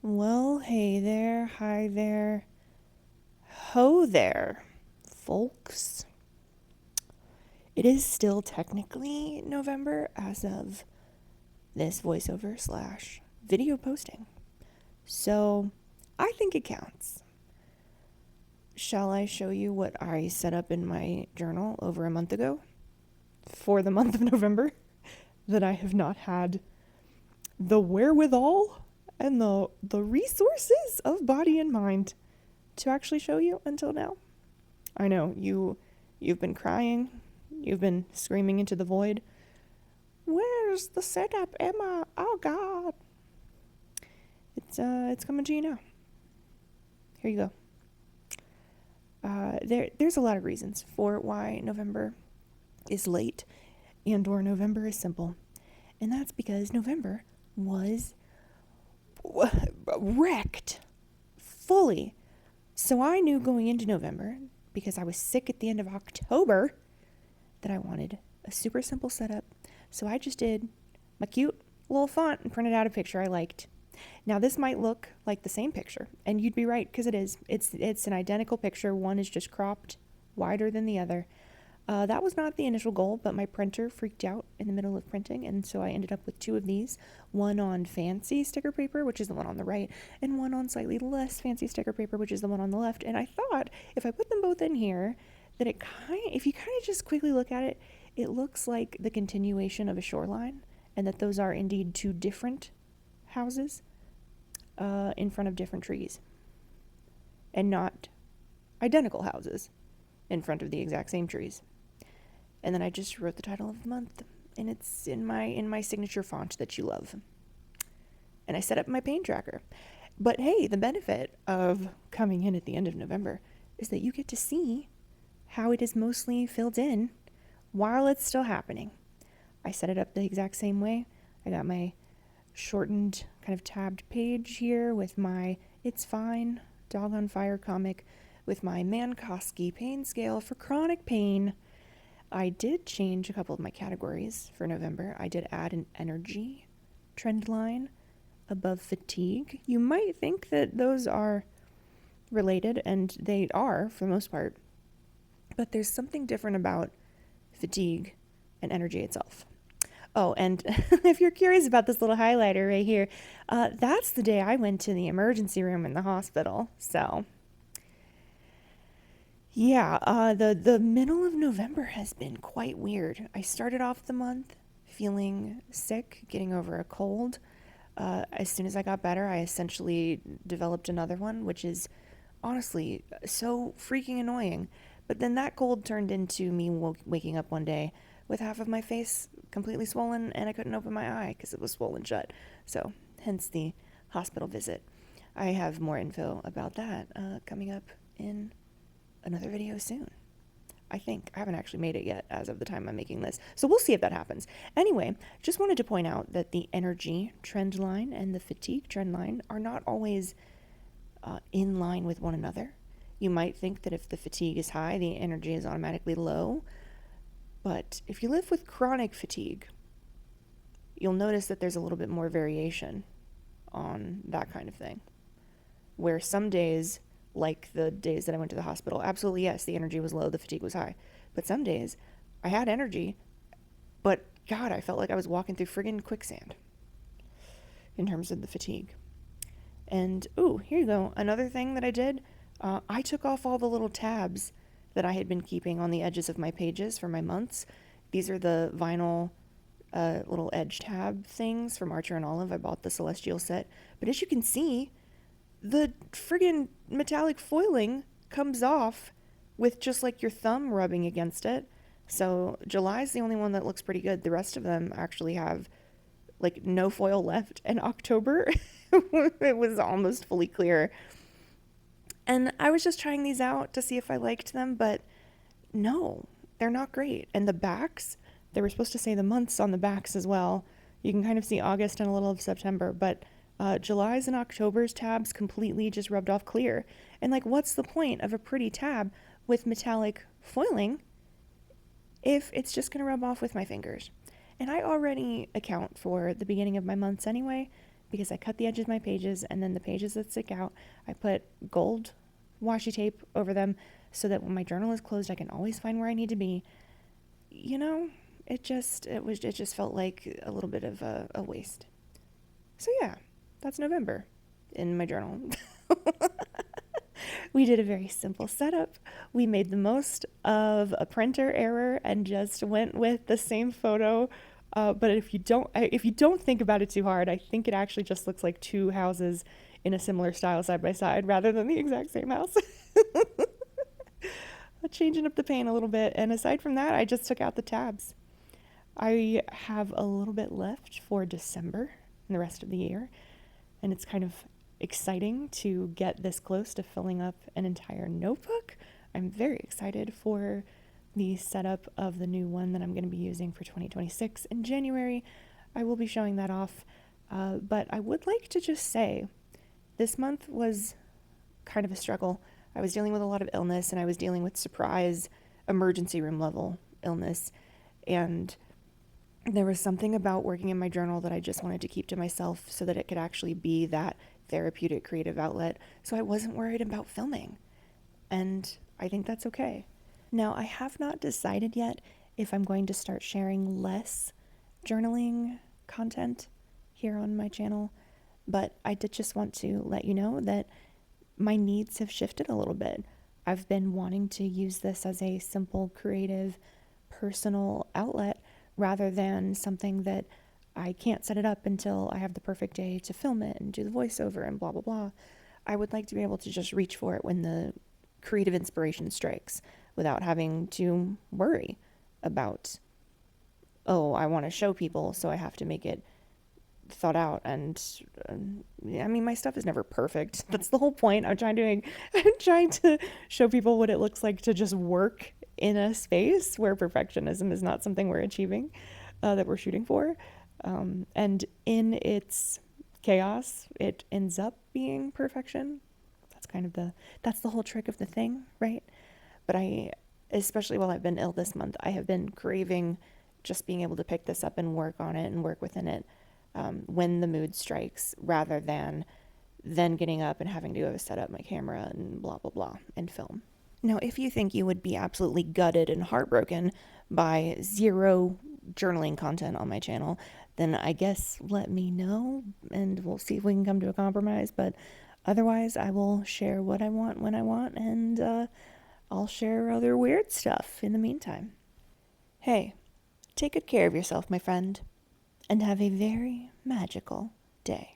Well, hey there, hi there, ho there, folks. It is still technically November as of this voiceover slash video posting. So I think it counts. Shall I show you what I set up in my journal over a month ago for the month of November that I have not had the wherewithal and the resources of body and mind to actually show you until now? I know you've been crying, you've been screaming into the void. Where's the setup, Emma? Oh God. It's coming to you now. Here you go. There's a lot of reasons for why November is late and or November is simple. And that's because November was wrecked fully. So I knew going into November, because I was sick at the end of October, that I wanted a super simple setup. So I just did my cute little font and printed out a picture I liked. Now this might look like the same picture, and you'd be right, because it is. It's an identical picture. One is just cropped wider than the other. That was not the initial goal, but my printer freaked out in the middle of printing, and so I ended up with two of these. One on fancy sticker paper, which is the one on the right, and one on slightly less fancy sticker paper, which is the one on the left. And I thought if I put them both in here, that if you kind of just quickly look at it, it looks like the continuation of a shoreline, and that those are indeed two different houses in front of different trees, and not identical houses in front of the exact same trees. And then I just wrote the title of the month, and it's in my signature font that you love. And I set up my pain tracker. But hey, the benefit of coming in at the end of November is that you get to see how it is mostly filled in while it's still happening. I set it up the exact same way. I got my shortened kind of tabbed page here with my It's Fine Dog on Fire comic with my Mankoski pain scale for chronic pain. I did change a couple of my categories for November. I did add an energy trend line above fatigue. You might think that those are related, and they are for the most part, but there's something different about fatigue and energy itself. Oh, and if you're curious about this little highlighter right here, that's the day I went to the emergency room in the hospital. So yeah, the middle of November has been quite weird. I started off the month feeling sick, getting over a cold. As soon as I got better, I essentially developed another one, which is honestly so freaking annoying. But then that cold turned into me waking up one day with half of my face completely swollen, and I couldn't open my eye because it was swollen shut. So, hence the hospital visit. I have more info about that coming up in another video soon. I think. I haven't actually made it yet as of the time I'm making this. So we'll see if that happens. Anyway, just wanted to point out that the energy trend line and the fatigue trend line are not always in line with one another. You might think that if the fatigue is high, the energy is automatically low. But if you live with chronic fatigue, you'll notice that there's a little bit more variation on that kind of thing. Where some days, like the days that I went to the hospital, absolutely yes, the energy was low, the fatigue was high. But some days, I had energy, but God, I felt like I was walking through friggin' quicksand in terms of the fatigue. And, ooh, here you go. Another thing that I did, I took off all the little tabs that I had been keeping on the edges of my pages for my months. These are the vinyl little edge tab things from Archer and Olive. I bought the Celestial set. But as you can see, the friggin' metallic foiling comes off with just like your thumb rubbing against it. So July's the only one that looks pretty good. The rest of them actually have like no foil left. And October, it was almost fully clear. And I was just trying these out to see if I liked them, but no, they're not great. And the backs, they were supposed to say the months on the backs as well. You can kind of see August and a little of September, but July's and October's tabs completely just rubbed off clear. And like, what's the point of a pretty tab with metallic foiling if it's just going to rub off with my fingers? And I already account for the beginning of my months anyway, because I cut the edges of my pages, and then the pages that stick out, I put gold washi tape over them so that when my journal is closed, I can always find where I need to be. You know, it just felt like a little bit of a waste. So yeah, that's November in my journal. We did a very simple setup. We made the most of a printer error and just went with the same photo. But if you don't think about it too hard, I think it actually just looks like two houses in a similar style side by side rather than the exact same house. Changing up the paint a little bit. And aside from that, I just took out the tabs. I have a little bit left for December and the rest of the year. And it's kind of exciting to get this close to filling up an entire notebook. I'm very excited for the setup of the new one that I'm going to be using for 2026 in January. I will be showing that off. But I would like to just say this month was kind of a struggle. I was dealing with a lot of illness, and I was dealing with surprise emergency room level illness. And there was something about working in my journal that I just wanted to keep to myself so that it could actually be that therapeutic creative outlet. So I wasn't worried about filming. And I think that's okay. Now, I have not decided yet if I'm going to start sharing less journaling content here on my channel, but I did just want to let you know that my needs have shifted a little bit. I've been wanting to use this as a simple, creative, personal outlet rather than something that I can't set it up until I have the perfect day to film it and do the voiceover and blah, blah, blah. I would like to be able to just reach for it when the creative inspiration strikes without having to worry about, oh, I want to show people, so I have to make it thought out. And I mean, my stuff is never perfect. That's the whole point. I'm trying to show people what it looks like to just work in a space where perfectionism is not something we're achieving, that we're shooting for. And in its chaos, it ends up being perfection. That's the whole trick of the thing, right? But especially while I've been ill this month, I have been craving just being able to pick this up and work on it and work within it when the mood strikes, rather than then getting up and having to go set up my camera and blah, blah, blah, and film. Now, if you think you would be absolutely gutted and heartbroken by zero journaling content on my channel, then I guess let me know and we'll see if we can come to a compromise. But otherwise, I will share what I want when I want, and I'll share other weird stuff in the meantime. Hey, take good care of yourself, my friend, and have a very magical day.